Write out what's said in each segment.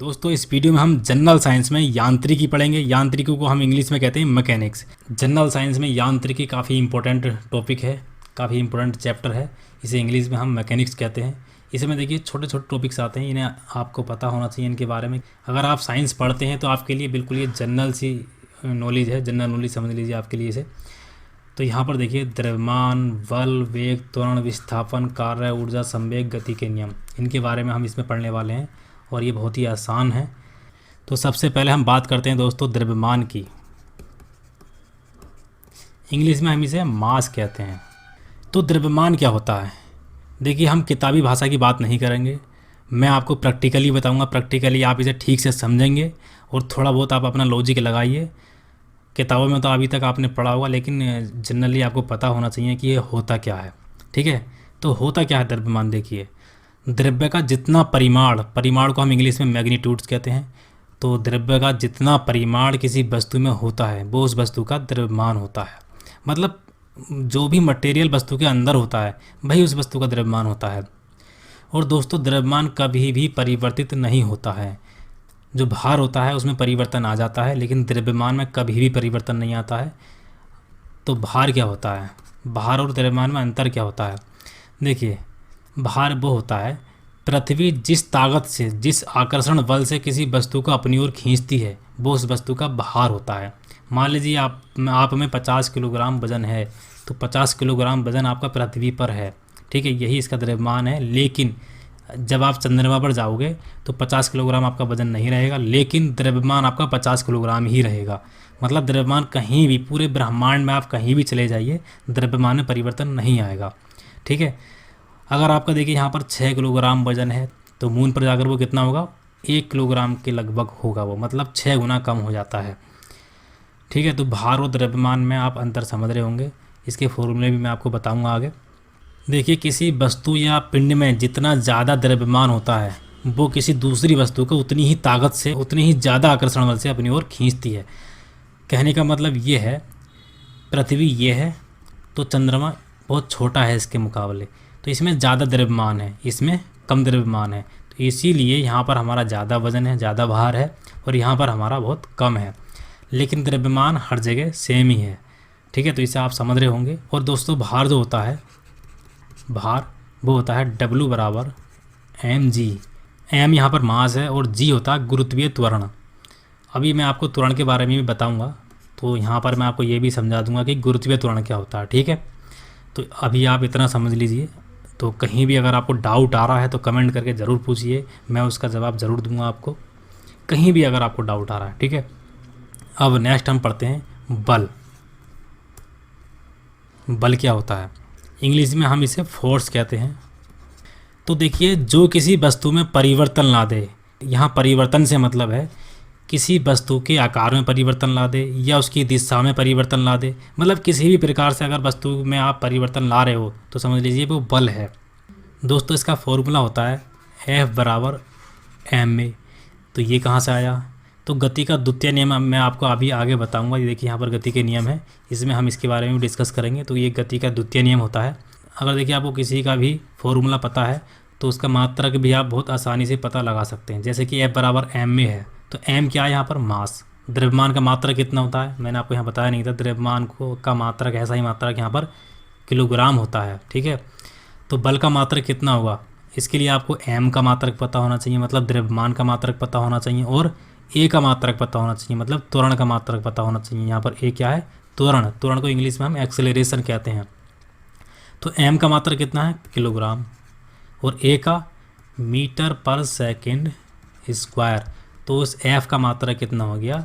दोस्तों इस वीडियो में हम जनरल साइंस में यांत्रिकी पढ़ेंगे। यांत्रिकी को हम इंग्लिश में कहते हैं मैकेनिक्स। जनरल साइंस में यांत्रिकी काफ़ी इंपॉर्टेंट टॉपिक है, काफ़ी इंपॉर्टेंट चैप्टर है। इसे इंग्लिश में हम मैकेनिक्स कहते हैं। इसमें देखिए छोटे छोटे टॉपिक्स आते हैं, इन्हें आपको पता होना चाहिए इनके बारे में। अगर आप साइंस पढ़ते हैं तो आपके लिए बिल्कुल ये जनरल सी नॉलेज है, जनरल नॉलेज समझ लीजिए आपके लिए इसे। तो यहाँ पर देखिए द्रव्यमान, बल, वेग, त्वरण, विस्थापन, कार्य, ऊर्जा, संवेग, गति के नियम, इनके बारे में हम इसमें पढ़ने वाले हैं और ये बहुत ही आसान है। तो सबसे पहले हम बात करते हैं दोस्तों द्रव्यमान की। इंग्लिश में हम इसे मास कहते हैं। तो द्रव्यमान क्या होता है? देखिए हम किताबी भाषा की बात नहीं करेंगे, मैं आपको प्रैक्टिकली बताऊंगा। प्रैक्टिकली आप इसे ठीक से समझेंगे और थोड़ा बहुत आप अपना लॉजिक लगाइए। किताबों में तो अभी तक आपने पढ़ा होगा, लेकिन जनरली आपको पता होना चाहिए कि ये होता क्या है। ठीक है, तो होता क्या है द्रव्यमान? देखिए द्रव्य का जितना परिमाण को हम इंग्लिश में मैग्नीट्यूड्स कहते हैं। तो द्रव्य का जितना परिमाण किसी वस्तु में होता है वो उस वस्तु का द्रव्यमान होता है। मतलब जो भी मटेरियल वस्तु के अंदर होता है वही उस वस्तु का द्रव्यमान होता है। और दोस्तों द्रव्यमान कभी भी परिवर्तित नहीं होता है। जो भार होता है उसमें परिवर्तन आ जाता है, लेकिन द्रव्यमान में कभी भी परिवर्तन नहीं आता है। तो भार क्या होता है? भार और द्रव्यमान में अंतर क्या होता है? देखिए भार वो होता है, पृथ्वी जिस ताकत से, जिस आकर्षण बल से किसी वस्तु को अपनी ओर खींचती है वो उस वस्तु का भार होता है। मान लीजिए आप में 50 किलोग्राम वजन है, तो 50 किलोग्राम वजन आपका पृथ्वी पर है। ठीक है, यही इसका द्रव्यमान है। लेकिन जब आप चंद्रमा पर जाओगे तो 50 किलोग्राम आपका वजन नहीं रहेगा, लेकिन द्रव्यमान आपका 50 किलोग्राम ही रहेगा। मतलब द्रव्यमान कहीं भी, पूरे ब्रह्मांड में आप कहीं भी चले जाइए, द्रव्यमान में परिवर्तन नहीं आएगा। ठीक है, अगर आपका देखिए यहाँ पर 6 किलोग्राम वजन है तो मून पर जाकर वो कितना होगा? 1 किलोग्राम के लगभग होगा वो, मतलब 6 गुना कम हो जाता है। ठीक है, तो भार और द्रव्यमान में आप अंतर समझ रहे होंगे। इसके फॉर्मूले भी मैं आपको बताऊंगा आगे। देखिए किसी वस्तु या पिंड में जितना ज़्यादा द्रव्यमान होता है वो किसी दूसरी वस्तु को उतनी ही ताकत से, उतनी ही ज़्यादा आकर्षण बल से अपनी ओर खींचती है। कहने का मतलब ये है, पृथ्वी ये है तो चंद्रमा बहुत छोटा है इसके मुकाबले, तो इसमें ज़्यादा द्रव्यमान है, इसमें कम द्रव्यमान है। तो इसीलिए यहाँ पर हमारा ज़्यादा वजन है, ज़्यादा भार है, और यहाँ पर हमारा बहुत कम है। लेकिन द्रव्यमान हर जगह सेम ही है। ठीक है, तो इसे आप समझ रहे होंगे। और दोस्तों भार जो होता है, भार वो होता है W बराबर mg। m यहाँ पर मास है और g होता है गुरुत्वीय त्वरण। अभी मैं आपको त्वरण के बारे में भी बताऊंगा, तो यहाँ पर मैं आपको ये भी समझा दूंगा कि गुरुत्वीय त्वरण क्या होता है। ठीक है, तो अभी आप इतना समझ लीजिए। तो कहीं भी अगर आपको डाउट आ रहा है तो कमेंट करके ज़रूर पूछिए, मैं उसका जवाब ज़रूर दूंगा आपको, कहीं भी अगर आपको डाउट आ रहा है। ठीक है, अब नेक्स्ट हम पढ़ते हैं बल। बल क्या होता है? इंग्लिश में हम इसे फोर्स कहते हैं। तो देखिए जो किसी वस्तु में परिवर्तन ला दे, यहाँ परिवर्तन से मतलब है किसी वस्तु के आकार में परिवर्तन ला दे या उसकी दिशा में परिवर्तन ला दे, मतलब किसी भी प्रकार से अगर वस्तु में आप परिवर्तन ला रहे हो तो समझ लीजिए वो बल है। दोस्तों इसका फॉर्मूला होता है F बराबर ma। तो ये कहाँ से आया? तो गति का द्वितीय नियम मैं आपको अभी आगे बताऊंगा। ये देखिए यहाँ पर गति के नियम है, इसमें हम इसके बारे में भी डिस्कस करेंगे। तो ये गति का द्वितीय नियम होता है। अगर देखिए आपको किसी का भी फॉर्मूला पता है तो उसका मात्रक भी आप बहुत आसानी से पता लगा सकते हैं। जैसे कि F बराबर ma है, तो m क्या है यहाँ पर? मास। द्रव्यमान का मात्रक कितना होता है? मैंने आपको यहाँ बताया नहीं था। द्रव्यमान को का मात्रक, ऐसा ही मात्रक यहाँ पर किलोग्राम होता है। ठीक है, तो बल का मात्रक कितना होगा? इसके लिए आपको m का मात्रक पता होना चाहिए, मतलब द्रव्यमान का मात्रक पता होना चाहिए, और a का मात्रक पता होना चाहिए, मतलब त्वरण का मात्रक पता होना चाहिए। यहाँ पर a क्या है? त्वरण। त्वरण को इंग्लिश में हम एक्सेलरेशन कहते हैं। तो m का मात्रक कितना है? किलोग्राम, और a का मीटर पर सेकंड स्क्वायर। तो उस f का मात्रक कितना हो गया?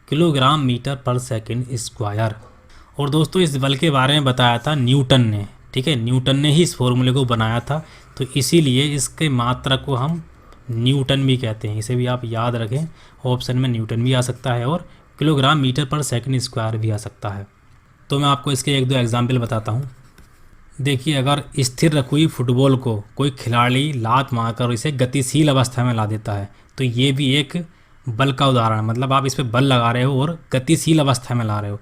किलोग्राम मीटर पर सेकंड स्क्वायर। और दोस्तों इस बल के बारे में बताया था न्यूटन ने। ठीक है, न्यूटन ने ही इस फॉर्मूले को बनाया था, तो इसीलिए इसके मात्रक को हम न्यूटन भी कहते हैं। इसे भी आप याद रखें, ऑप्शन में न्यूटन भी आ सकता है और किलोग्राम मीटर पर सेकंड स्क्वायर भी आ सकता है। तो मैं आपको इसके एक दो एग्जाम्पल बताता हूँ। देखिए अगर स्थिर रखी हुई फुटबॉल को कोई खिलाड़ी लात मारकर इसे गतिशील अवस्था में ला देता है, तो ये भी एक बल का उदाहरण है। मतलब आप इस पर बल लगा रहे हो और गतिशील अवस्था में ला रहे हो,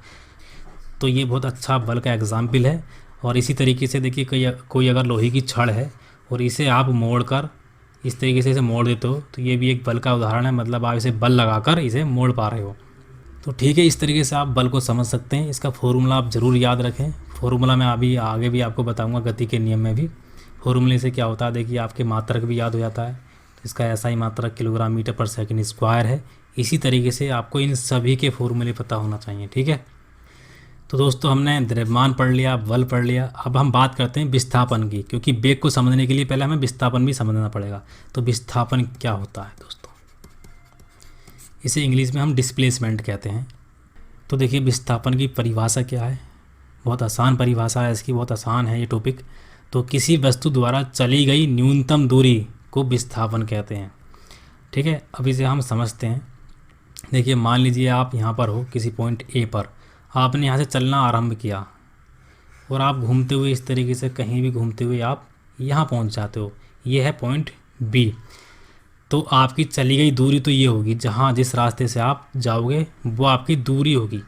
तो ये बहुत अच्छा बल का एग्जाम्पल है। और इसी तरीके से देखिए कोई अगर लोहे की छड़ है और इसे आप मोड़कर इस तरीके से इसे मोड़ देते हो तो ये भी एक बल का उदाहरण है, मतलब आप इसे बल लगाकर इसे मोड़ पा रहे हो। तो ठीक है, इस तरीके से आप बल को समझ सकते हैं। इसका फॉर्मूला आप ज़रूर याद रखें। फॉर्मूला मैं अभी आगे भी आपको बताऊंगा, गति के नियम में भी फॉर्मूले से क्या होता है। देखिए आपके मात्रक भी याद हो जाता है, तो इसका ऐसा ही मात्रक किलोग्राम मीटर पर सेकंड स्क्वायर है। इसी तरीके से आपको इन सभी के फॉर्मूले पता होना चाहिए, ठीक है। तो दोस्तों हमने द्रव्यमान पढ़ लिया, बल पढ़ लिया, अब हम बात करते हैं विस्थापन की, क्योंकि वेग को समझने के लिए पहले हमें विस्थापन भी समझना पड़ेगा। तो विस्थापन क्या होता है दोस्तों, इसे इंग्लिश में हम डिस्प्लेसमेंट कहते हैं। तो देखिए विस्थापन की परिभाषा क्या है, बहुत आसान परिभाषा है इसकी, बहुत आसान है ये टॉपिक। तो किसी वस्तु द्वारा चली गई न्यूनतम दूरी को विस्थापन कहते हैं, ठीक है। अब इसे हम समझते हैं। देखिए मान लीजिए आप यहाँ पर हो किसी पॉइंट ए पर, आपने यहाँ से चलना आरंभ किया और आप घूमते हुए इस तरीके से कहीं भी घूमते हुए आप यहाँ पहुँच जाते हो, ये है पॉइंट बी। तो आपकी चली गई दूरी तो ये होगी, जहाँ जिस रास्ते से आप जाओगे वो आपकी दूरी होगी।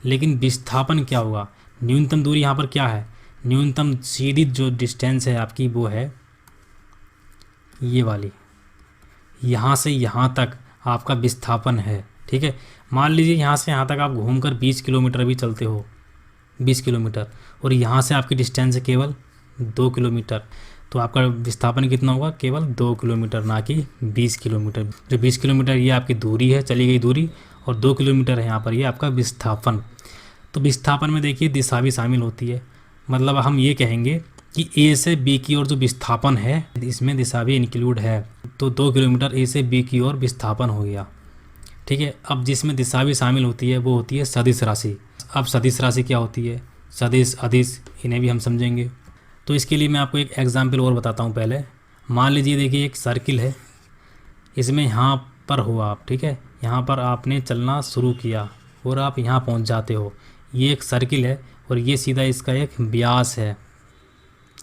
लेकिन विस्थापन क्या होगा, न्यूनतम दूरी यहाँ पर क्या है, न्यूनतम सीधी जो डिस्टेंस है आपकी वो है ये वाली, यहाँ से यहाँ तक आपका विस्थापन है, ठीक है। मान लीजिए यहाँ से यहाँ तक आप घूमकर 20 किलोमीटर भी चलते हो, 20 किलोमीटर, और यहाँ से आपकी डिस्टेंस है केवल 2 किलोमीटर, तो आपका विस्थापन कितना होगा, केवल 2 किलोमीटर, ना कि 20 किलोमीटर। जो 20 किलोमीटर ये आपकी दूरी है, चली गई दूरी, और 2 किलोमीटर है यहाँ पर ये आपका विस्थापन। तो विस्थापन में देखिए दिशा भी शामिल होती है, मतलब हम ये कहेंगे कि ए से बी की ओर जो विस्थापन है इसमें दिशा भी इंक्लूड है। तो 2 किलोमीटर ए से बी की ओर विस्थापन हो गया, ठीक है। अब जिसमें दिशा भी शामिल होती है वो होती है सदिश राशि। अब सदिश राशि क्या होती है, सदिश, अदिश, इन्हें भी हम समझेंगे। तो इसके लिए मैं आपको एक एग्जाम्पल और बताता हूँ पहले। मान लीजिए देखिए एक सर्किल है, इसमें यहाँ पर हो आप, ठीक है, यहाँ पर आपने चलना शुरू किया और आप यहाँ पहुँच जाते हो। ये एक सर्किल है और ये सीधा इसका एक व्यास है,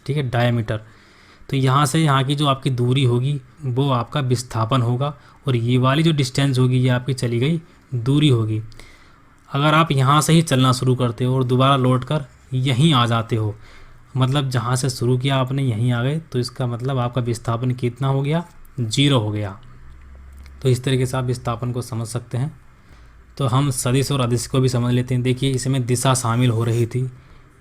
ठीक है, डायमीटर। तो यहाँ से यहाँ की जो आपकी दूरी होगी वो आपका विस्थापन होगा, और ये वाली जो डिस्टेंस होगी ये आपकी चली गई दूरी होगी। अगर आप यहाँ से ही चलना शुरू करते हो और दोबारा लौट कर यहीं आ जाते हो, मतलब जहाँ से शुरू किया आपने यहीं आ गए, तो इसका मतलब आपका विस्थापन कितना हो गया, 0 हो गया। तो इस तरीके से आप विस्थापन को समझ सकते हैं। तो हम सदिश और अदिश को भी समझ लेते हैं। देखिए इसमें दिशा शामिल हो रही थी,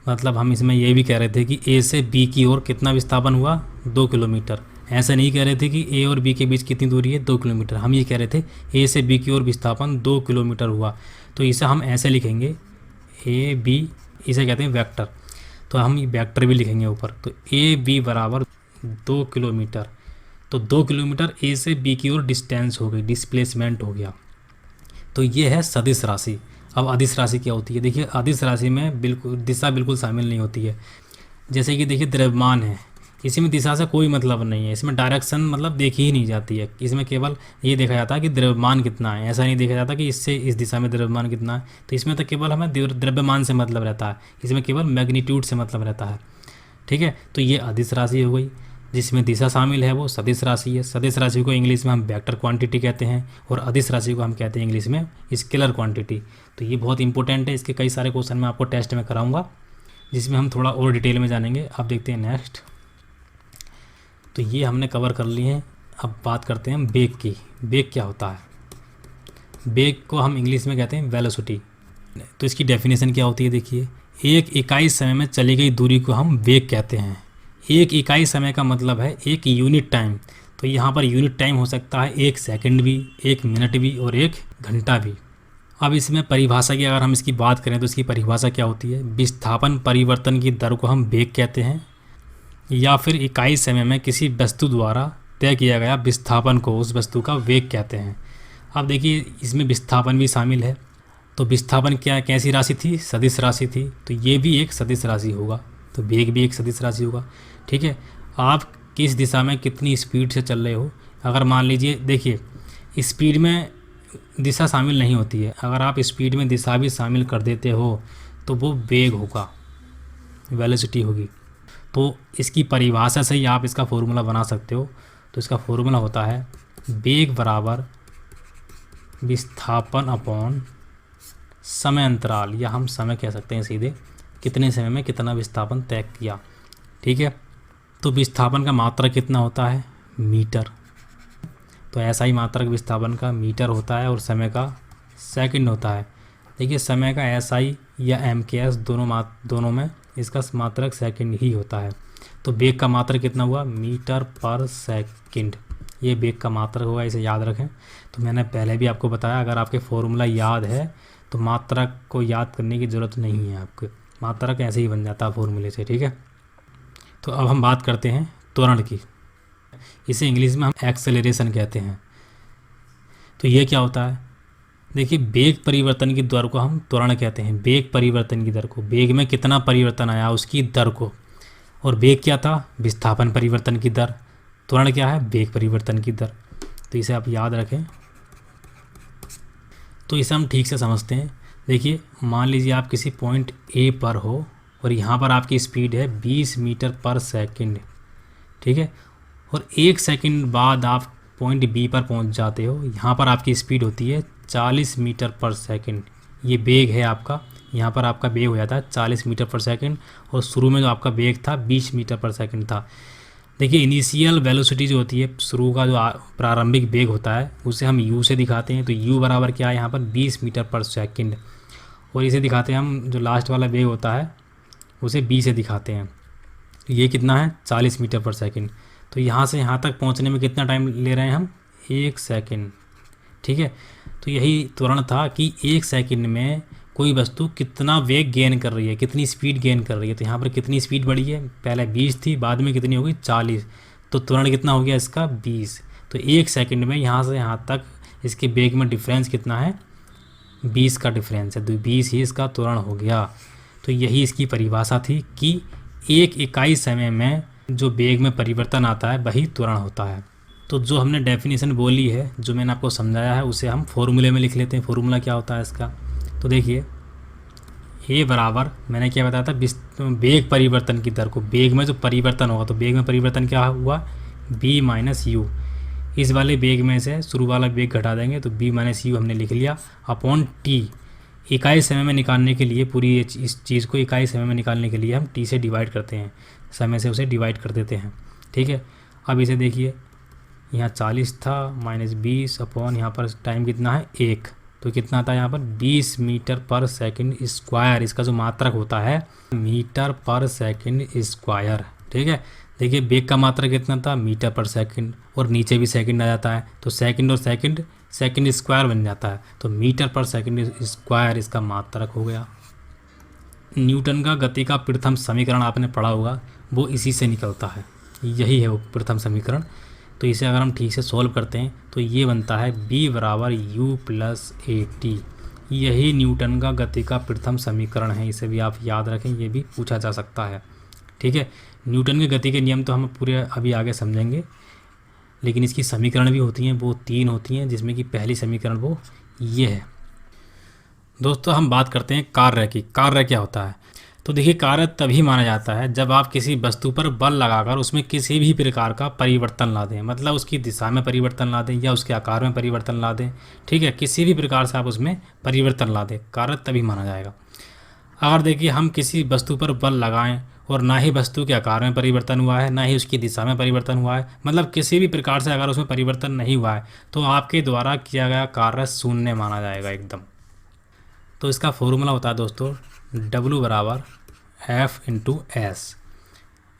मतलब हम इसमें ये भी कह रहे थे कि ए से बी की ओर कितना विस्थापन हुआ, 2 किलोमीटर। ऐसा नहीं कह रहे थे कि ए और बी के बीच कितनी दूरी है, 2 किलोमीटर। हम ये कह रहे थे ए से बी की ओर विस्थापन 2 किलोमीटर हुआ। तो इसे हम ऐसे लिखेंगे, ए बी, इसे कहते हैं वेक्टर। तो हम वेक्टर भी लिखेंगे ऊपर। तो ए बी बराबर 2 किलोमीटर। तो 2 किलोमीटर ए से बी की ओर डिस्टेंस हो गई, डिस्प्लेसमेंट हो गया। तो ये है सदिश राशि। अब अदिश राशि क्या होती है, देखिए अदिश राशि में बिल्कुल दिशा बिल्कुल शामिल नहीं होती है। जैसे कि देखिए द्रव्यमान है, इसमें दिशा से कोई मतलब नहीं है, इसमें डायरेक्शन मतलब देखी ही नहीं जाती है। इसमें केवल ये देखा जाता है कि द्रव्यमान कितना है, ऐसा नहीं देखा जाता कि इससे इस दिशा में द्रव्यमान कितना है। तो इसमें तो केवल हमें द्रव्यमान से मतलब रहता है, इसमें केवल मैग्नीट्यूड से मतलब रहता है, ठीक है। तो ये अदिश राशि हो गई। जिसमें दिशा शामिल है वो सदिश राशि है। सदिश राशि को इंग्लिश में हम वेक्टर क्वांटिटी कहते हैं, और अदिश राशि को हम कहते हैं इंग्लिश में स्केलर क्वांटिटी। तो ये बहुत इंपॉर्टेंट है, इसके कई सारे क्वेश्चन मैं आपको टेस्ट में कराऊंगा, जिसमें हम थोड़ा और डिटेल में जानेंगे। अब देखते हैं नेक्स्ट। तो ये हमने कवर कर लिए हैं। अब बात करते हैं हम वेग की। वेग क्या होता है, वेग को हम इंग्लिश में कहते हैं वेलोसिटी। तो इसकी डेफिनेशन क्या होती है, देखिए एक इकाई समय में चली गई दूरी को हम वेग कहते हैं। एक इकाई समय का मतलब है एक यूनिट टाइम। तो यहाँ पर यूनिट टाइम हो सकता है 1 सेकंड भी, 1 मिनट भी, और 1 घंटा भी। अब इसमें परिभाषा की अगर हम इसकी बात करें तो इसकी परिभाषा क्या होती है, विस्थापन परिवर्तन की दर को हम वेग कहते हैं, या फिर इकाई समय में किसी वस्तु द्वारा तय किया गया विस्थापन को उस वस्तु का वेग कहते हैं। अब देखिए इसमें विस्थापन भी शामिल है। तो विस्थापन क्या कैसी राशि थी, सदिश राशि थी। तो ये भी एक सदिश राशि होगा, तो वेग भी एक सदिश राशि होगा, ठीक है। आप किस दिशा में कितनी स्पीड से चल रहे हो, अगर मान लीजिए देखिए स्पीड में दिशा शामिल नहीं होती है, अगर आप स्पीड में दिशा भी शामिल कर देते हो तो वो वेग होगा, वेलोसिटी होगी। तो इसकी परिभाषा से ही आप इसका फॉर्मूला बना सकते हो। तो इसका फॉर्मूला होता है वेग बराबर विस्थापन अपॉन समय अंतराल, या हम समय कह सकते हैं सीधे, कितने समय में कितना विस्थापन तय किया, ठीक है। तो विस्थापन का मात्रा कितना होता है, मीटर, तो ऐसा ही मात्रक विस्थापन का मीटर होता है और समय का सेकंड होता है। देखिए समय का SI या MKS दोनों में इसका मात्रक सेकंड ही होता है। तो वेग का मात्रक कितना हुआ, मीटर पर सेकंड, ये वेग का मात्रक होगा, इसे याद रखें। तो मैंने पहले भी आपको बताया, अगर आपके फॉर्मूला याद है तो मात्रक को याद करने की ज़रूरत नहीं है आपको, मात्रक ऐसे ही बन जाता है फॉर्मूले से, ठीक है। तो अब हम बात करते हैं त्वरण की। इसे इंग्लिश में हम एक्सेलरेशन कहते हैं। तो ये क्या होता है, देखिए वेग परिवर्तन की दर को हम त्वरण कहते हैं। वेग परिवर्तन की दर को, वेग में कितना परिवर्तन आया उसकी दर को, और वेग क्या था, विस्थापन परिवर्तन की दर। त्वरण क्या है, वेग परिवर्तन की दर। तो इसे आप याद रखें। तो इसे हम ठीक से समझते हैं। देखिए मान लीजिए आप किसी पॉइंट A पर हो और यहाँ पर आपकी स्पीड है 20 मीटर पर सेकंड, ठीक है। और 1 सेकंड बाद आप पॉइंट B पर पहुँच जाते हो, यहाँ पर आपकी स्पीड होती है 40 मीटर पर सेकंड। ये वेग है आपका, यहाँ पर आपका वेग हो जाता है 40 मीटर पर सेकंड, और शुरू में जो आपका वेग था 20 मीटर पर सेकंड था। देखिए इनिशियल वेलोसिटी जो होती है, शुरू का जो प्रारंभिक वेग होता है, उसे हम u से दिखाते हैं। तो u बराबर क्या है यहाँ पर, 20 मीटर पर सेकंड, और इसे दिखाते हैं हम, जो लास्ट वाला वेग होता है उसे b से दिखाते हैं। तो ये कितना है, 40 मीटर पर सेकंड। तो यहाँ से यहाँ तक पहुँचने में कितना टाइम ले रहे हैं हम, 1 सेकंड, ठीक है। तो यही त्वरण था कि 1 सेकंड में कोई वस्तु कितना वेग गेन कर रही है, कितनी स्पीड गेन कर रही है। तो यहाँ पर कितनी स्पीड बढ़ी है, पहले 20 थी, बाद में कितनी हो गई, 40। तो त्वरण कितना हो गया इसका, 20। तो 1 सेकंड में यहाँ से यहाँ तक इसके वेग में डिफरेंस कितना है, 20 का डिफरेंस है। तो 20 ही इसका त्वरण हो गया। तो यही इसकी परिभाषा थी कि एक इकाई समय में जो वेग में परिवर्तन आता है वही त्वरण होता है। तो जो हमने डेफिनेशन बोली है, जो मैंने आपको समझाया है, उसे हम फॉर्मूले में लिख लेते हैं। फॉर्मूला क्या होता है इसका, तो देखिए ए बराबर, मैंने क्या बताया था, वेग परिवर्तन की दर को, वेग में जो परिवर्तन होगा, तो वेग में परिवर्तन क्या हुआ, b माइनस यू। इस वाले वेग में से शुरू वाला वेग घटा देंगे तो b माइनस यू हमने लिख लिया, अपॉन टी। इकाई समय में निकालने के लिए, पूरी इस चीज़ को इकाई समय में निकालने के लिए हम t से डिवाइड करते हैं, समय से उसे डिवाइड कर देते हैं, ठीक है। अब इसे देखिए, यहाँ 40 था माइनस 20 अपॉन यहाँ पर टाइम कितना है, 1। तो कितना आता है यहाँ पर, 20 मीटर पर सेकंड स्क्वायर। इसका जो मात्रक होता है मीटर पर सेकंड स्क्वायर, ठीक है। देखिए वेग का मात्रक कितना था, मीटर पर सेकंड, और नीचे भी सेकंड आ जाता है, तो सेकंड और सेकंड सेकंड स्क्वायर बन जाता है। तो मीटर पर सेकंड स्क्वायर इसका मात्रक हो गया। न्यूटन का गति का प्रथम समीकरण आपने पढ़ा होगा, वो इसी से निकलता है, यही है वो प्रथम समीकरण। तो इसे अगर हम ठीक से सॉल्व करते हैं तो ये बनता है b बराबर u प्लस at। यही न्यूटन का गति का प्रथम समीकरण है, इसे भी आप याद रखें, ये भी पूछा जा सकता है, ठीक है। न्यूटन के गति के नियम तो हम पूरे अभी आगे समझेंगे, लेकिन इसकी समीकरण भी होती हैं, वो 3 होती हैं, जिसमें कि पहली समीकरण वो ये है। दोस्तों हम बात करते हैं कार्य की। कार्य क्या होता है, तो देखिए कार्य तभी माना जाता है जब आप किसी वस्तु पर बल लगाकर उसमें किसी भी प्रकार का परिवर्तन ला दें, मतलब उसकी दिशा में परिवर्तन ला दें या उसके आकार में परिवर्तन ला दें, ठीक है। किसी भी प्रकार से आप उसमें परिवर्तन ला दें, कार्य तभी माना जाएगा। अगर देखिए हम किसी वस्तु पर बल लगाएं और ना ही वस्तु के आकार में परिवर्तन हुआ है, ना ही उसकी दिशा में परिवर्तन हुआ है, मतलब किसी भी प्रकार से अगर उसमें परिवर्तन नहीं हुआ है, तो आपके द्वारा किया गया कार्य शून्य माना जाएगा एकदम। तो इसका फॉर्मूला होता है दोस्तों, W बराबर F इंटू एस।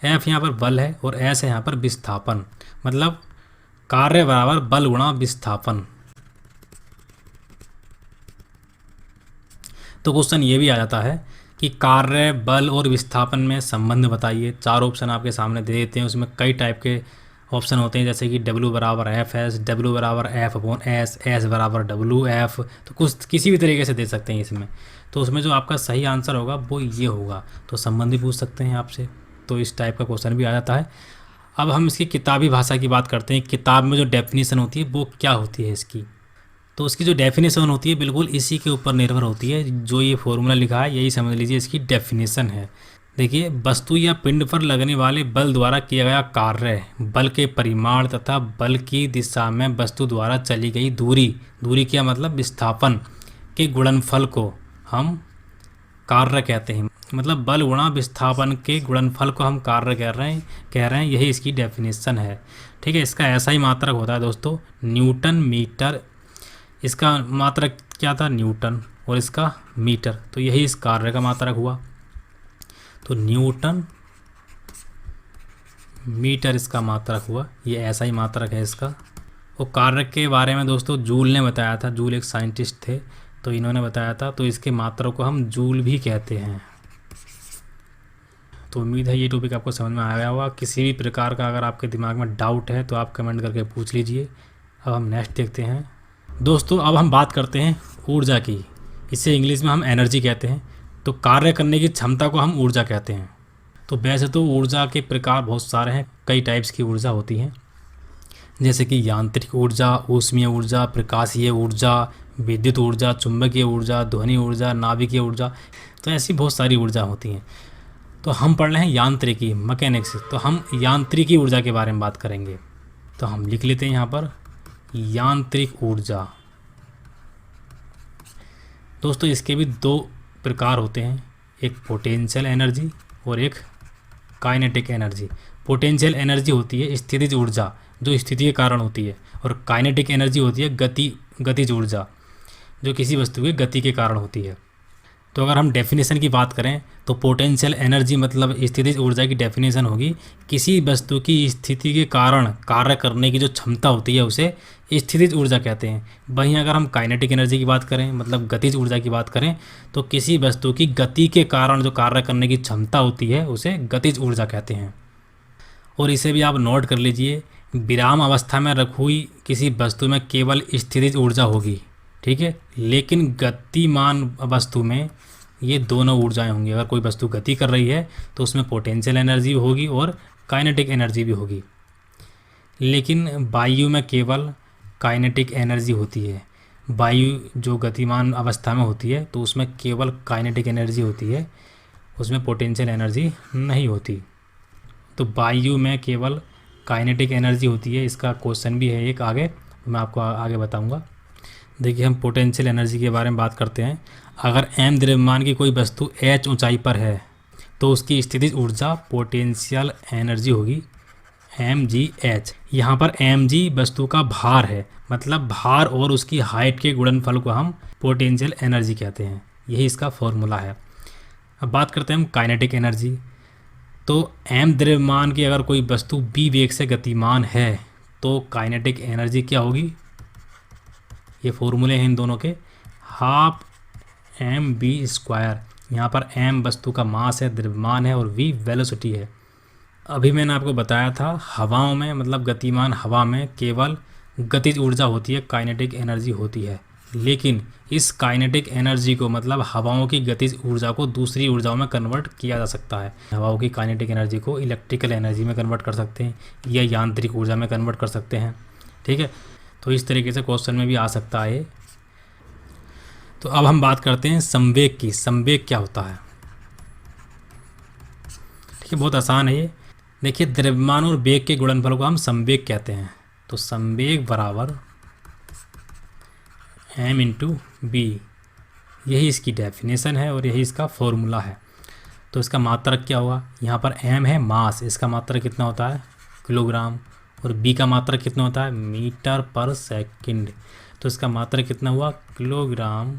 F यहाँ पर बल है और S है यहाँ पर विस्थापन, मतलब कार्य बराबर बल गुणा विस्थापन। तो क्वेश्चन ये भी आ जाता है कि कार्य, बल और विस्थापन में संबंध बताइए। 4 ऑप्शन आपके सामने दे देते हैं, उसमें कई टाइप के ऑप्शन होते हैं, जैसे कि W बराबर एफ एस, W बराबर F अपॉन एस, S बराबर WF। तो कुछ किसी भी तरीके से दे सकते हैं इसमें। तो उसमें जो आपका सही आंसर होगा वो ये होगा। तो संबंध भी पूछ सकते हैं आपसे, तो इस टाइप का क्वेश्चन भी आ जाता है। अब हम इसकी किताबी भाषा की बात करते हैं। किताब में जो डेफिनेशन होती है वो क्या होती है इसकी, तो उसकी जो डेफिनेशन होती है बिल्कुल इसी के ऊपर निर्भर होती है। जो ये फॉर्मूला लिखा है यही समझ लीजिए इसकी डेफिनेशन है। देखिए वस्तु या पिंड पर लगने वाले बल द्वारा किया गया कार्य, बल के परिमाण तथा बल की दिशा में वस्तु द्वारा चली गई दूरी, दूरी क्या मतलब विस्थापन, के गुणनफल को हम कार्य कहते हैं। मतलब बल गुणा विस्थापन के गुणनफल को हम कार्य कह रहे हैं, यही इसकी डेफिनेशन है। ठीक है, इसका ऐसा ही मात्रक होता है दोस्तों, न्यूटन मीटर। इसका मात्रक क्या था, न्यूटन, और इसका मीटर, तो यही इस कार्य का मात्रक हुआ। तो न्यूटन मीटर इसका मात्रक हुआ, ये ऐसा ही मात्रक है इसका। और कार्य के बारे में दोस्तों जूल ने बताया था, जूल एक साइंटिस्ट थे, तो इन्होंने बताया था, तो इसके मात्रक को हम जूल भी कहते हैं। तो उम्मीद है ये टॉपिक आपको समझ में आया होगा। किसी भी प्रकार का अगर आपके दिमाग में डाउट है तो आप कमेंट करके पूछ लीजिए। अब हम नेक्स्ट देखते हैं दोस्तों। अब हम बात करते हैं ऊर्जा की, इसे इंग्लिश में हम एनर्जी कहते हैं। तो कार्य करने की क्षमता को हम ऊर्जा कहते हैं। तो वैसे तो ऊर्जा के प्रकार बहुत सारे हैं, कई टाइप्स की ऊर्जा होती हैं, जैसे कि यांत्रिक ऊर्जा, ऊष्मीय ऊर्जा, प्रकाशीय ऊर्जा, विद्युत ऊर्जा, चुंबकीय ऊर्जा, ध्वनि ऊर्जा, नाभिकीय ऊर्जा। तो ऐसी बहुत सारी ऊर्जा होती हैं। तो हम पढ़ रहे हैं यांत्रिकी, मैकेनिक्स, तो हम यांत्रिकी ऊर्जा के बारे में बात करेंगे। तो हम लिख लेते हैं यहाँ पर यांत्रिक ऊर्जा। दोस्तों इसके भी दो प्रकार होते हैं, एक पोटेंशियल एनर्जी और एक काइनेटिक एनर्जी। पोटेंशियल एनर्जी होती है स्थितिज ऊर्जा, जो स्थिति के कारण होती है, और काइनेटिक एनर्जी होती है गतिज ऊर्जा, जो किसी वस्तु के गति के कारण होती है। तो अगर हम डेफिनेशन की बात करें तो पोटेंशियल एनर्जी मतलब स्थितिज ऊर्जा की डेफिनेशन होगी, किसी वस्तु की स्थिति के कारण कार्य करने की जो क्षमता होती है उसे स्थितिज ऊर्जा कहते हैं। वहीं अगर हम काइनेटिक एनर्जी की बात करें, मतलब गतिज ऊर्जा की बात करें, तो किसी वस्तु की गति के कारण जो कार्य करने की क्षमता होती है उसे गतिज ऊर्जा कहते हैं। और इसे भी आप नोट कर लीजिए, विराम अवस्था में रखी हुई किसी वस्तु में केवल स्थितिज ऊर्जा होगी, ठीक है, लेकिन गतिमान वस्तु में ये दोनों ऊर्जाएं होंगी। अगर कोई वस्तु गति कर रही है तो उसमें पोटेंशियल एनर्जी होगी और काइनेटिक एनर्जी भी होगी, लेकिन वायु में केवल काइनेटिक एनर्जी होती है। वायु जो गतिमान अवस्था में होती है तो उसमें केवल काइनेटिक एनर्जी होती है, उसमें पोटेंशियल एनर्जी नहीं होती। तो वायु में केवल काइनेटिक एनर्जी होती है। इसका क्वेश्चन भी है एक आगे, मैं आपको आगे बताऊंगा। देखिए हम पोटेंशियल एनर्जी के बारे में बात करते हैं। अगर m द्रव्यमान की कोई वस्तु h ऊंचाई पर है तो उसकी स्थितिज ऊर्जा पोटेंशियल एनर्जी होगी mgh। यहाँ पर mg वस्तु का भार है, मतलब भार और उसकी हाइट के गुणनफल को हम पोटेंशियल एनर्जी कहते हैं, यही इसका फॉर्मूला है। अब बात करते हैं हम काइनेटिक एनर्जी। तो m द्रव्यमान की अगर कोई वस्तु b वेग से गतिमान है तो काइनेटिक एनर्जी क्या होगी, ये फॉर्मूले हैं इन दोनों के, हाफ mv²। यहाँ पर m वस्तु का मास है, द्रव्यमान है, और v वेलोसिटी है। अभी मैंने आपको बताया था हवाओं में, मतलब गतिमान हवा में केवल गतिज ऊर्जा होती है, काइनेटिक एनर्जी होती है। लेकिन इस काइनेटिक एनर्जी को, मतलब हवाओं की गतिज ऊर्जा को दूसरी ऊर्जाओं में कन्वर्ट किया जा सकता है। हवाओं की काइनेटिक एनर्जी को इलेक्ट्रिकल एनर्जी में कन्वर्ट कर सकते हैं या यांत्रिक ऊर्जा में कन्वर्ट कर सकते हैं, ठीक है। तो इस तरीके से क्वेश्चन में भी आ सकता है। तो अब हम बात करते हैं संवेग की। संवेग क्या होता है, ठीक है, बहुत आसान है ये। देखिए द्रव्यमान और वेग के गुणनफल को हम संवेग कहते हैं। तो संवेग बराबर m/v, यही इसकी डेफिनेशन है और यही इसका फॉर्मूला है। तो इसका मात्रक क्या होगा, यहाँ पर m है मास, इसका मात्रक कितना होता है किलोग्राम, और b का मात्रक कितना होता है मीटर पर सेकंड। तो इसका मात्रक कितना हुआ किलोग्राम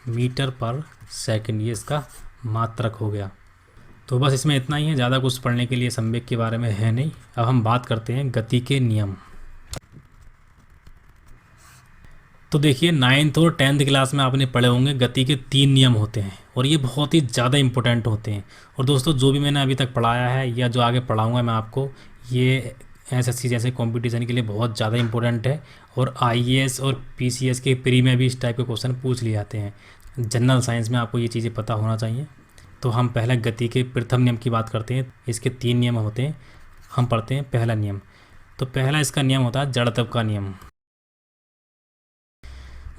मीटर पर सेकंड, ये इसका मात्रक हो गया। तो बस इसमें इतना ही है, ज़्यादा कुछ पढ़ने के लिए संवेग के बारे में है नहीं। अब हम बात करते हैं गति के नियम। तो देखिए 9th और 10th क्लास में आपने पढ़े होंगे गति के 3 नियम होते हैं और ये बहुत ही ज़्यादा इंपॉर्टेंट होते हैं। और दोस्तों जो भी मैंने अभी तक पढ़ाया है या जो आगे पढ़ाऊँगा मैं आपको, ये एसएससी जैसे कंपटीशन के लिए बहुत ज़्यादा इंपॉर्टेंट है। और आईएएस और पीसीएस के प्री में भी इस टाइप के क्वेश्चन पूछ लिए जाते हैं। जनरल साइंस में आपको ये चीज़ें पता होना चाहिए। तो हम पहले गति के प्रथम नियम की बात करते हैं। इसके 3 नियम होते हैं, हम पढ़ते हैं पहला नियम। तो पहला इसका नियम होता है जड़त्व का नियम।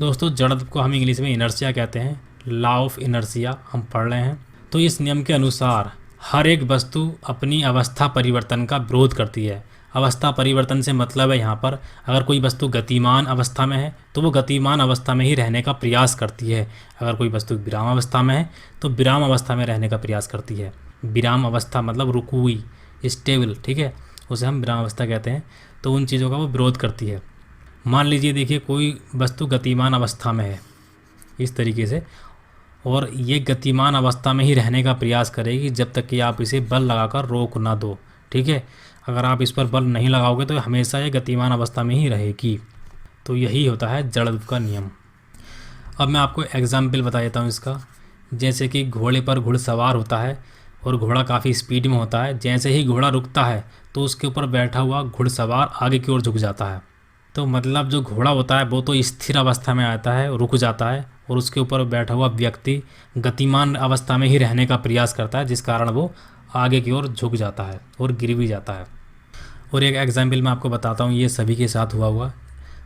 दोस्तों जड़त्व को हम इंग्लिश में इनर्शिया कहते हैं, लॉ ऑफ इनर्शिया हम पढ़ रहे हैं। तो इस नियम के अनुसार हर एक वस्तु अपनी अवस्था परिवर्तन का विरोध करती है। अवस्था परिवर्तन से मतलब है यहाँ पर अगर कोई वस्तु गतिमान अवस्था में है तो वो गतिमान अवस्था में ही रहने का प्रयास करती है, अगर कोई वस्तु विराम अवस्था में है तो विराम अवस्था में रहने का प्रयास करती है। विराम अवस्था मतलब रुकी हुई, स्टेबल, ठीक है, उसे हम विराम अवस्था कहते हैं। तो उन चीज़ों का वो विरोध करती है। मान लीजिए देखिए कोई वस्तु गतिमान अवस्था में है इस तरीके से, और ये गतिमान अवस्था में ही रहने का प्रयास करेगी जब तक कि आप इसे बल लगाकर रोक ना दो, ठीक है। अगर आप इस पर बल नहीं लगाओगे तो हमेशा ये गतिमान अवस्था में ही रहेगी। तो यही होता है जड़त्व का नियम। अब मैं आपको एग्जाम्पल बता देता हूँ इसका। जैसे कि घोड़े पर घुड़सवार होता है और घोड़ा काफ़ी स्पीड में होता है। जैसे ही घोड़ा रुकता है तो उसके ऊपर बैठा हुआ घुड़सवार आगे की ओर झुक जाता है। तो मतलब जो घोड़ा होता है वो तो स्थिर अवस्था में आता है, रुक जाता है, और उसके ऊपर बैठा हुआ व्यक्ति गतिमान अवस्था में ही रहने का प्रयास करता है, जिस कारण वो आगे की ओर झुक जाता है और गिर भी जाता है। और एक एग्जाम्पल मैं आपको बताता हूँ, ये सभी के साथ हुआ।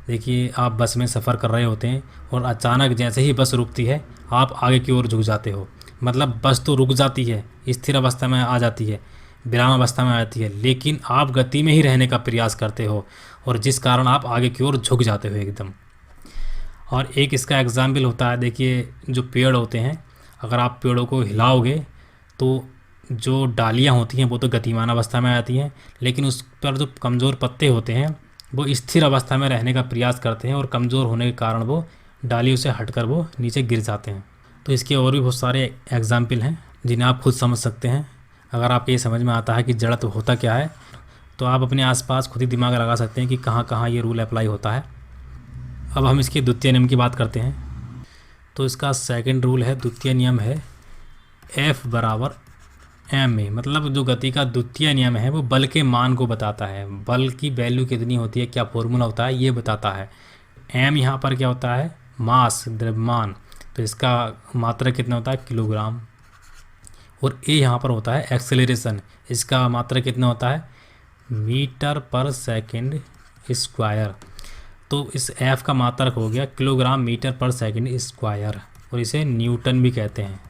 देखिए आप बस में सफ़र कर रहे होते हैं और अचानक जैसे ही बस रुकती है आप आगे की ओर झुक जाते हो। मतलब बस तो रुक जाती है, स्थिर अवस्था में आ जाती है, विराम अवस्था में आ जाती है, लेकिन आप गति में ही रहने का प्रयास करते हो और जिस कारण आप आगे की ओर झुक जाते हो एकदम। और एक इसका एग्जाम्पल होता है, देखिए जो पेड़ होते हैं, अगर आप पेड़ों को हिलाओगे तो जो डालियाँ होती हैं वो तो गतिमान अवस्था में आती हैं, लेकिन उस पर जो कमज़ोर पत्ते होते हैं वो स्थिर अवस्था में रहने का प्रयास करते हैं और कमज़ोर होने के कारण वो डालियों से हटकर वो नीचे गिर जाते हैं। तो इसके और भी बहुत सारे एग्जाम्पल हैं जिन्हें आप खुद समझ सकते हैं। अगर आपको ये समझ में आता है कि जड़त्व होता क्या है तो आप अपने आसपास खुद ही दिमाग लगा सकते हैं कि कहाँ कहाँ ये रूल अप्लाई होता है। अब हम इसके द्वितीय नियम की बात करते हैं। तो इसका सेकंड रूल है, द्वितीय नियम है F बराबर m ए। मतलब जो गति का द्वितीय नियम है वो बल के मान को बताता है। बल की वैल्यू कितनी होती है, क्या फॉर्मूला होता है, ये बताता है। m यहाँ पर क्या होता है, मास, द्रव्यमान, तो इसका मात्रा कितना होता है, किलोग्राम। और a यहाँ पर होता है एक्सेलरेशन, इसका मात्रा कितना होता है, मीटर पर सेकंड स्क्वायर। तो इस f का मात्रक हो गया किलोग्राम मीटर पर सेकंड स्क्वायर, और इसे न्यूटन भी कहते हैं,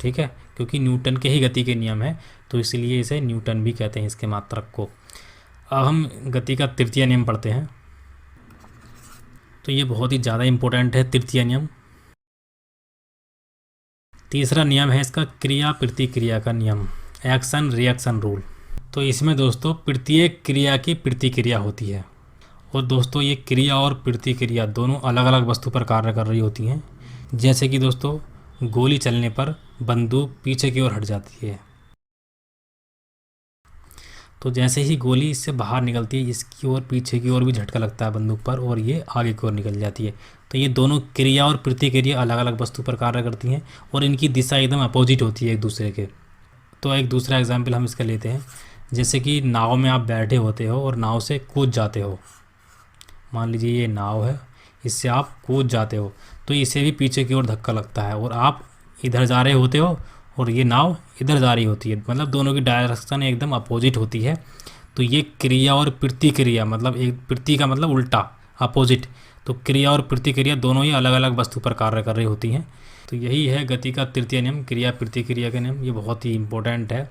ठीक है, क्योंकि न्यूटन के ही गति के नियम है तो इसलिए इसे न्यूटन भी कहते हैं इसके मात्रक को। अब हम गति का तृतीय नियम पढ़ते हैं। तो ये बहुत ही ज़्यादा इम्पोर्टेंट है तृतीय नियम। तीसरा नियम है इसका क्रिया प्रतिक्रिया का नियम, एक्शन रिएक्शन रूल। तो इसमें दोस्तों प्रत्येक क्रिया की प्रतिक्रिया होती है, और दोस्तों ये क्रिया और प्रतिक्रिया दोनों अलग अलग वस्तु पर कार्य कर रही होती हैं। जैसे कि दोस्तों गोली चलने पर बंदूक पीछे की ओर हट जाती है, तो जैसे ही गोली इससे बाहर निकलती है इसकी ओर पीछे की ओर भी झटका लगता है बंदूक पर और ये आगे की ओर निकल जाती है। तो ये दोनों क्रिया और प्रतिक्रिया अलग अलग वस्तु पर कार्य करती हैं और इनकी दिशा एकदम अपोजिट होती है एक दूसरे के। तो एक दूसरा एग्जाम्पल हम इसका लेते हैं। जैसे कि नाव में आप बैठे होते हो और नाव से कूद जाते हो। मान लीजिए ये नाव है, इससे आप कूद जाते हो तो इसे भी पीछे की ओर धक्का लगता है और आप इधर जा रहे होते हो और ये नाव इधर जा रही होती है। मतलब दोनों की डायरेक्शन एकदम अपोजिट होती है। तो ये क्रिया और प्रतिक्रिया, मतलब एक प्रति का मतलब उल्टा, अपोजिट। तो क्रिया और प्रतिक्रिया दोनों ही अलग अलग वस्तु पर कार्य कर रही होती हैं। तो यही है गति का तृतीय नियम, क्रिया प्रतिक्रिया का नियम। ये बहुत ही इम्पोर्टेंट है,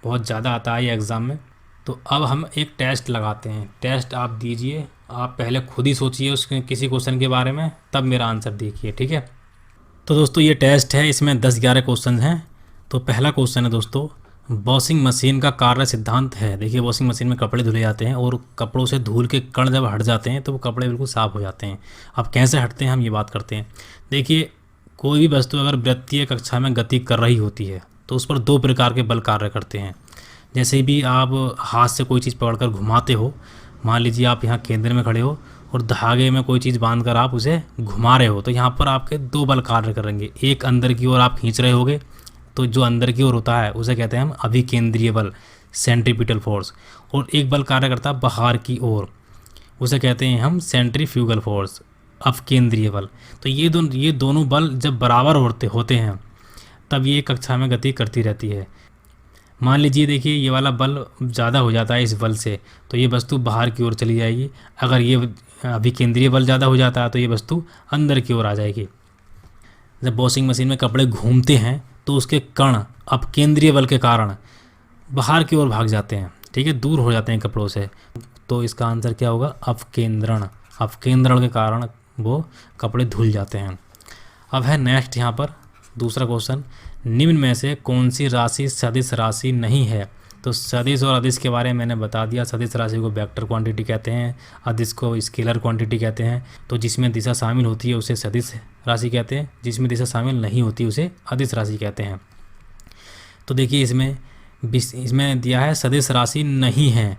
बहुत ज़्यादा आता है ये एग्ज़ाम में। तो अब हम एक टेस्ट लगाते हैं। टेस्ट आप दीजिए, आप पहले खुद ही सोचिए उस किसी क्वेश्चन के बारे में, तब मेरा आंसर देखिए, ठीक है। तो दोस्तों ये टेस्ट है, इसमें 10-11 क्वेश्चन हैं। तो पहला क्वेश्चन है दोस्तों, वॉशिंग मशीन का कार्य सिद्धांत है। देखिए वॉशिंग मशीन में कपड़े धुले जाते हैं और कपड़ों से धूल के कण जब हट जाते हैं तो वो कपड़े बिल्कुल साफ़ हो जाते हैं। अब कैसे हटते हैं हम ये बात करते हैं। देखिए कोई भी वस्तु अगर वृत्तीय कक्षा में गति कर रही होती है तो उस पर 2 प्रकार के बल कार्य करते हैं। जैसे भी आप हाथ से कोई चीज़ पकड़कर घुमाते हो, मान लीजिए आप यहाँ केंद्र में खड़े हो और धागे में कोई चीज़ बांधकर आप उसे घुमा रहे हो, तो यहाँ पर आपके 2 बल कार्य करेंगे। एक अंदर की ओर आप खींच रहे होगे, तो जो अंदर की ओर होता है उसे कहते हैं हम अभिकेंद्रीय बल, सेंट्रीपिटल फोर्स। और एक बल कार्य करता है बाहर की ओर, उसे कहते हैं हम सेंट्रीफ्यूगल फोर्स, अपकेंद्रीय बल। तो ये दोनों बल जब बराबर होते हैं तब ये कक्षा में गति करती रहती है। मान लीजिए देखिए ये वाला बल ज़्यादा हो जाता है इस बल से, तो ये वस्तु बाहर की ओर चली जाएगी। अगर ये अभिकेंद्रीय बल ज़्यादा हो जाता है तो ये वस्तु अंदर की ओर आ जाएगी। जब वॉशिंग मशीन में कपड़े घूमते हैं तो उसके कण अपकेंद्रीय बल के कारण बाहर की ओर भाग जाते हैं, ठीक है, दूर हो जाते हैं कपड़ों से। तो इसका आंसर क्या होगा, अपकेंद्रण। अपकेंद्रण के कारण वो कपड़े धुल जाते हैं। अब है नेक्स्ट यहाँ पर दूसरा क्वेश्चन, निम्न में से कौन सी राशि सदिश राशि नहीं है। तो सदिश और अदिश के बारे में मैंने बता दिया। सदिश राशि को वेक्टर क्वांटिटी कहते हैं, अदिश को स्केलर क्वांटिटी कहते हैं। तो जिसमें दिशा शामिल होती है उसे सदिश राशि कहते हैं, जिसमें दिशा शामिल नहीं होती उसे अदिश राशि कहते हैं। तो देखिए इसमें दिया है सदिश राशि नहीं है।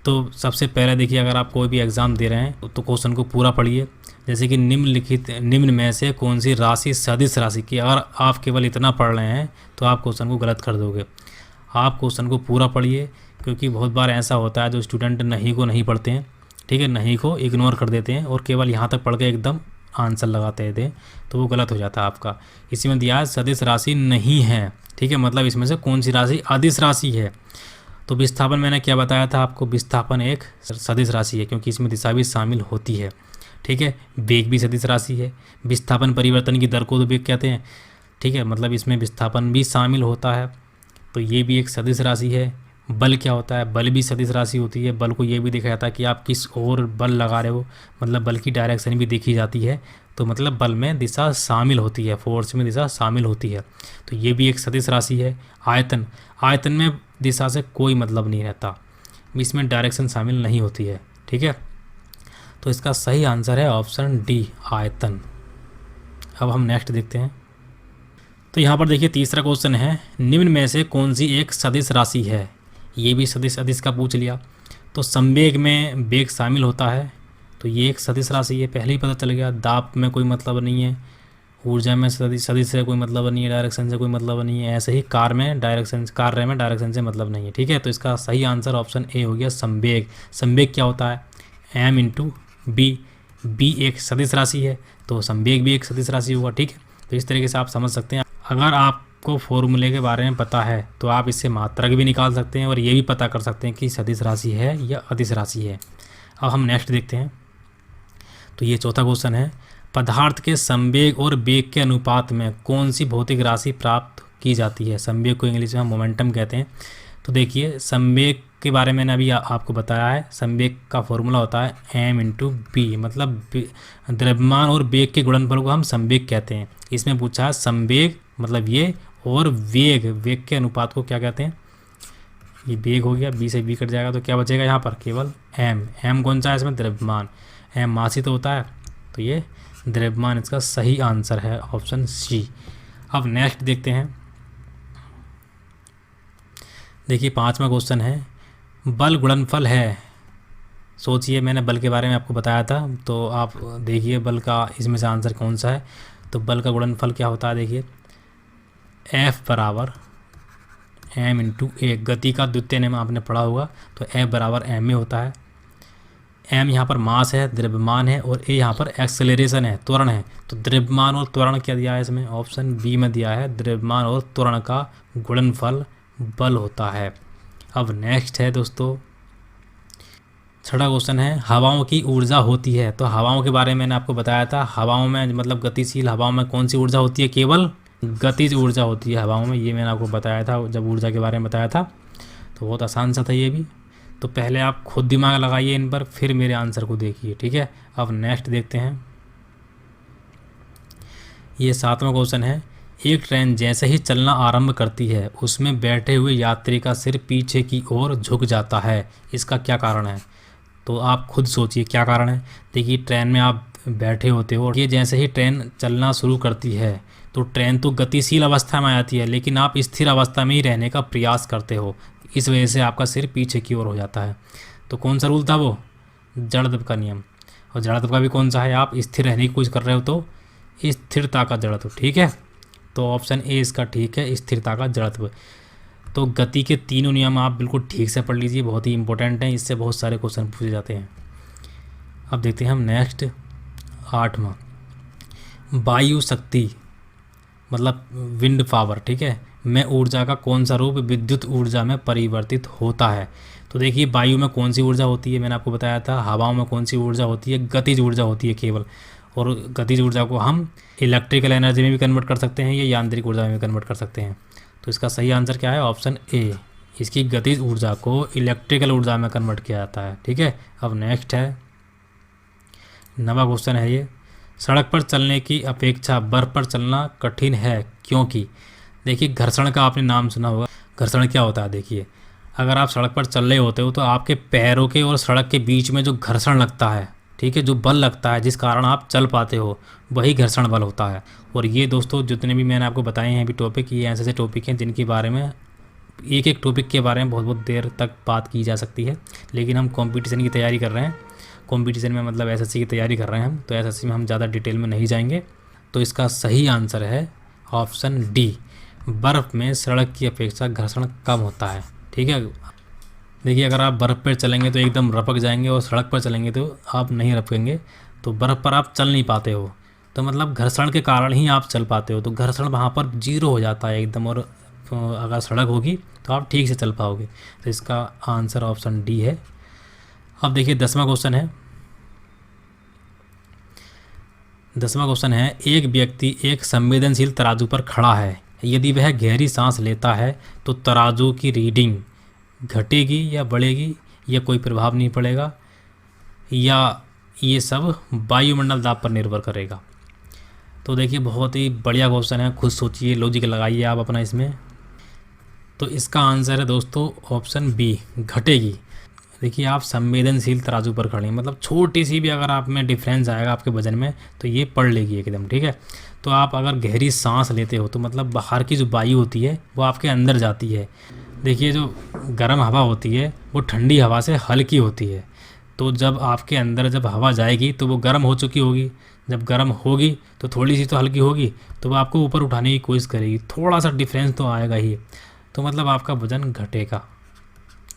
तो सबसे पहले देखिए, अगर आप कोई भी एग्ज़ाम दे रहे हैं तो क्वेश्चन को पूरा पढ़िए। जैसे कि निम्न में से कौन सी राशि सदिश राशि की, अगर आप केवल इतना पढ़ रहे हैं तो आप क्वेश्चन को गलत कर दोगे। आप क्वेश्चन को पूरा पढ़िए, क्योंकि बहुत बार ऐसा होता है जो स्टूडेंट नहीं को नहीं पढ़ते हैं, ठीक है, नहीं को इग्नोर कर देते हैं और केवल यहाँ तक पढ़ के एकदम आंसर लगाते थे, तो वो गलत हो जाता है आपका। इसी में दिया है सदिश राशि नहीं है, ठीक है, मतलब इसमें से कौन सी राशि अदिश राशि है। तो विस्थापन मैंने क्या बताया था आपको, विस्थापन एक सदिश राशि है क्योंकि इसमें दिशा भी शामिल होती है, ठीक है। वेग भी सदिश राशि है। विस्थापन परिवर्तन की दर को तो वेग कहते हैं, ठीक है, मतलब इसमें विस्थापन भी शामिल होता है, तो ये भी एक सदिश राशि है। बल क्या होता है, बल भी सदिश राशि होती है। बल को ये भी देखा जाता है कि आप किस ओर बल लगा रहे हो, मतलब बल की डायरेक्शन भी देखी जाती है। तो मतलब बल में दिशा शामिल होती है, फोर्स में दिशा शामिल होती है, तो ये भी एक सदिश राशि है। आयतन में दिशा से कोई मतलब नहीं रहता, इसमें डायरेक्शन शामिल नहीं होती है, ठीक है। तो इसका सही आंसर है ऑप्शन डी, आयतन। अब हम नेक्स्ट देखते हैं। तो यहाँ पर देखिए तीसरा क्वेश्चन है, निम्न में से कौन सी एक सदिश राशि है। ये भी सदिश अदिश का पूछ लिया। तो संवेग में वेग शामिल होता है, तो ये एक सदिश राशि है, पहले ही पता चल गया। दाब में कोई मतलब नहीं है, ऊर्जा में सदिश से कोई मतलब नहीं है, डायरेक्शन से कोई मतलब नहीं है। ऐसे ही कार्य में डायरेक्शन से मतलब नहीं है, ठीक है। तो इसका सही आंसर ऑप्शन ए हो गया, संवेग। संवेग क्या होता है, एम इंटू बी। बी एक सदिश राशि है, तो संवेग भी एक सदिश राशि होगा, ठीक है। तो इस तरीके से आप समझ सकते हैं। अगर आपको फॉर्मूले के बारे में पता है तो आप इससे मात्रक भी निकाल सकते हैं और ये भी पता कर सकते हैं कि सदिश राशि है या अदिश राशि है। अब हम नेक्स्ट देखते हैं। तो ये चौथा क्वेश्चन है, पदार्थ के संवेग और वेग के अनुपात में कौन सी भौतिक राशि प्राप्त की जाती है। संवेग को इंग्लिश में हम मोमेंटम कहते हैं। तो देखिए संवेग के बारे में मैंने अभी आपको बताया है। संवेग का फॉर्मूला होता है एम इंटू बी, मतलब द्रव्यमान और वेग के गुणनफल को हम संवेग कहते हैं। इसमें पूछा है संवेग मतलब ये, और वेग के अनुपात को क्या कहते हैं। ये वेग हो गया, बी से बी कट जाएगा तो क्या बचेगा यहाँ पर, केवल एम कौन सा है इसमें, द्रव्यमान। एम मास ही तो होता है, तो ये द्रव्यमान इसका सही आंसर है, ऑप्शन सी। अब नेक्स्ट देखते हैं। देखिए पांचवा क्वेश्चन है, बल गुणनफल है। सोचिए, मैंने बल के बारे में आपको बताया था, तो आप देखिए बल का इसमें से आंसर कौन सा है। तो बल का गुणनफल क्या होता है, देखिए F बराबर m इंटू ए। गति का द्वितीय नियम आपने पढ़ा होगा, तो F बराबर m में होता है। m यहाँ पर मास है, द्रव्यमान है, और a यहाँ पर एक्सेलरेशन है, त्वरण है। तो द्रव्यमान और त्वरण क्या दिया है इसमें, ऑप्शन बी में दिया है, द्रव्यमान और त्वरण का गुणनफल बल होता है। अब नेक्स्ट है दोस्तों, छठा क्वेश्चन है, हवाओं की ऊर्जा होती है। तो हवाओं के बारे में मैंने आपको बताया था। हवाओं में मतलब गतिशील हवाओं में कौन सी ऊर्जा होती है, केवल गतिज ऊर्जा होती है हवाओं में। ये मैंने आपको बताया था जब ऊर्जा के बारे में बताया था, तो बहुत आसान सा था ये भी। तो पहले आप खुद दिमाग लगाइए इन पर, फिर मेरे आंसर को देखिए, ठीक है। अब नेक्स्ट देखते हैं। ये सातवां क्वेश्चन है, एक ट्रेन जैसे ही चलना आरंभ करती है उसमें बैठे हुए यात्री का सिर पीछे की ओर झुक जाता है, इसका क्या कारण है। तो आप खुद सोचिए क्या कारण है। देखिए ट्रेन में आप बैठे होते हो और ये जैसे ही ट्रेन चलना शुरू करती है तो ट्रेन तो गतिशील अवस्था में आती है, लेकिन आप स्थिर अवस्था में ही रहने का प्रयास करते हो, इस वजह से आपका सिर पीछे की ओर हो जाता है। तो कौन सा रूल था वो, जड़त्व का नियम। और जड़त्व का भी कौन सा है, आप स्थिर रहने की कोशिश कर रहे हो तो स्थिरता का जड़त्व, ठीक है। तो ऑप्शन ए इसका ठीक है, स्थिरता का जड़त्व। तो गति के तीनों नियम आप बिल्कुल ठीक से पढ़ लीजिए, बहुत ही इंपॉर्टेंट हैं, इससे बहुत सारे क्वेश्चन पूछे जाते हैं। अब देखते हैं हम नेक्स्ट, आठवां, वायु शक्ति मतलब विंड पावर, ठीक है, में ऊर्जा का कौन सा रूप विद्युत ऊर्जा में परिवर्तित होता है। तो देखिए वायु में कौन सी ऊर्जा होती है, मैंने आपको बताया था। हवाओं में कौन सी ऊर्जा होती है, गतिज ऊर्जा होती है केवल, और गतिज ऊर्जा को हम इलेक्ट्रिकल एनर्जी में भी कन्वर्ट कर सकते हैं या यांत्रिक ऊर्जा में भी कन्वर्ट कर सकते हैं। तो इसका सही आंसर क्या है, ऑप्शन ए, इसकी गतिज ऊर्जा को इलेक्ट्रिकल ऊर्जा में कन्वर्ट किया जाता है। ठीक है, अब नेक्स्ट है 9वां क्वेश्चन है ये, सड़क पर चलने की अपेक्षा बर्फ़ पर चलना कठिन है क्योंकि। देखिए घर्षण का आपने नाम सुना होगा। घर्षण क्या होता है, देखिए अगर आप सड़क पर चल रहे होते हो तो आपके पैरों के और सड़क के बीच में जो घर्षण लगता है, ठीक है, जो बल लगता है जिस कारण आप चल पाते हो, वही घर्षण बल होता है। और ये दोस्तों जितने भी मैंने आपको बताए हैं अभी टॉपिक, ये ऐसे टॉपिक हैं जिनके बारे में एक एक टॉपिक के बारे में बहुत बहुत देर तक बात की जा सकती है। लेकिन हम कंपटीशन की तैयारी कर रहे हैं, कंपटीशन में मतलब एसएससी की तैयारी कर रहे हैं हम, तो एसएससी में हम ज़्यादा डिटेल में नहीं जाएंगे। तो इसका सही आंसर है ऑप्शन डी, बर्फ़ में सड़क की अपेक्षा घर्षण कम होता है। ठीक है, देखिए अगर आप बर्फ़ पर चलेंगे तो एकदम रपक जाएंगे और सड़क पर चलेंगे तो आप नहीं रपकेंगे, तो बर्फ़ पर आप चल नहीं पाते हो, तो मतलब घर्षण के कारण ही आप चल पाते हो, तो घर्षण वहाँ पर जीरो हो जाता है एकदम, और अगर सड़क होगी तो आप ठीक से चल पाओगे। तो इसका आंसर ऑप्शन डी है। अब देखिए 10वां क्वेश्चन है। 10वां क्वेश्चन है, एक व्यक्ति एक संवेदनशील तराजू पर खड़ा है, यदि वह गहरी सांस लेता है तो तराजू की रीडिंग घटेगी या बढ़ेगी, या कोई प्रभाव नहीं पड़ेगा, या ये सब वायुमंडल दाब पर निर्भर करेगा। तो देखिए बहुत ही बढ़िया क्वेश्चन है, खुद सोचिए, लॉजिक लगाइए आप अपना इसमें। तो इसका आंसर है दोस्तों ऑप्शन बी, घटेगी। देखिए आप संवेदनशील तराजू पर खड़े हैं, मतलब छोटी सी भी अगर आप में डिफरेंस आएगा आपके वजन में तो ये पढ़ लेगी एकदम। ठीक है, तो आप अगर गहरी सांस लेते हो तो मतलब बाहर की जो वायु होती है वो आपके अंदर जाती है। देखिए जो गर्म हवा होती है वो ठंडी हवा से हल्की होती है, तो जब आपके अंदर जब हवा जाएगी तो वो गर्म हो चुकी होगी, जब गर्म होगी तो थोड़ी सी तो हल्की होगी, तो वो आपको ऊपर उठाने की कोशिश करेगी, थोड़ा सा डिफरेंस तो आएगा ही, तो मतलब आपका वजन घटेगा।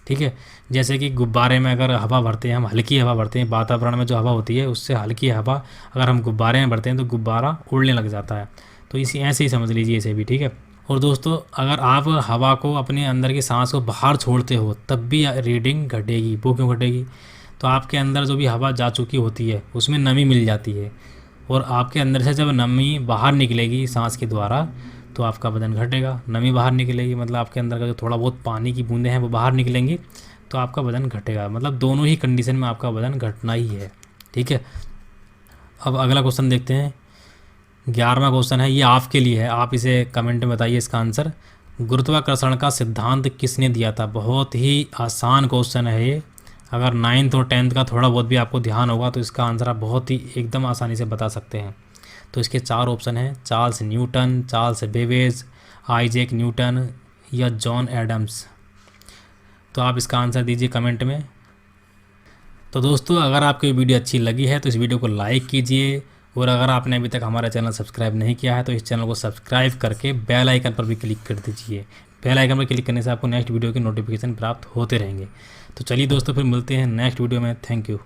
ठीक है, जैसे कि गुब्बारे में अगर हवा भरते हैं हम, हल्की हवा भरते हैं, वातावरण में जो हवा होती है उससे हल्की हवा अगर हम गुब्बारे में भरते हैं तो गुब्बारा उड़ने लग जाता है, तो इसी ऐसे ही समझ लीजिए इसे भी। ठीक है, और दोस्तों अगर आप हवा को अपने अंदर की सांस को बाहर छोड़ते हो तब भी रीडिंग घटेगी। वो क्यों घटेगी, तो आपके अंदर जो भी हवा जा चुकी होती है उसमें नमी मिल जाती है, और आपके अंदर से जब नमी बाहर निकलेगी सांस के द्वारा तो आपका वजन घटेगा। नमी बाहर निकलेगी मतलब आपके अंदर का जो थोड़ा बहुत पानी की बूंदें हैं वो बाहर निकलेंगी, तो आपका वजन घटेगा। मतलब दोनों ही कंडीशन में आपका वजन घटना ही है। ठीक है, अब अगला क्वेश्चन देखते हैं। 11वां क्वेश्चन है, ये आपके लिए है, आप इसे कमेंट में बताइए इसका आंसर। गुरुत्वाकर्षण का सिद्धांत किसने दिया था। बहुत ही आसान क्वेश्चन है ये, अगर 9th और 10th का थोड़ा बहुत भी आपको ध्यान होगा तो इसका आंसर आप बहुत ही एकदम आसानी से बता सकते हैं। तो इसके 4 ऑप्शन हैं, Charles Newton, Charles Babbage, Isaac Newton या जॉन एडम्स। तो आप इसका आंसर दीजिए कमेंट में। तो दोस्तों अगर आपको ये वीडियो अच्छी लगी है तो इस वीडियो को लाइक कीजिए, और अगर आपने अभी तक हमारा चैनल सब्सक्राइब नहीं किया है तो इस चैनल को सब्सक्राइब करके बेल आइकन पर भी क्लिक कर दीजिए। बेल आइकन पर क्लिक करने से आपको नेक्स्ट वीडियो के नोटिफिकेशन प्राप्त होते रहेंगे। तो चलिए दोस्तों फिर मिलते हैं नेक्स्ट वीडियो में। Thank you.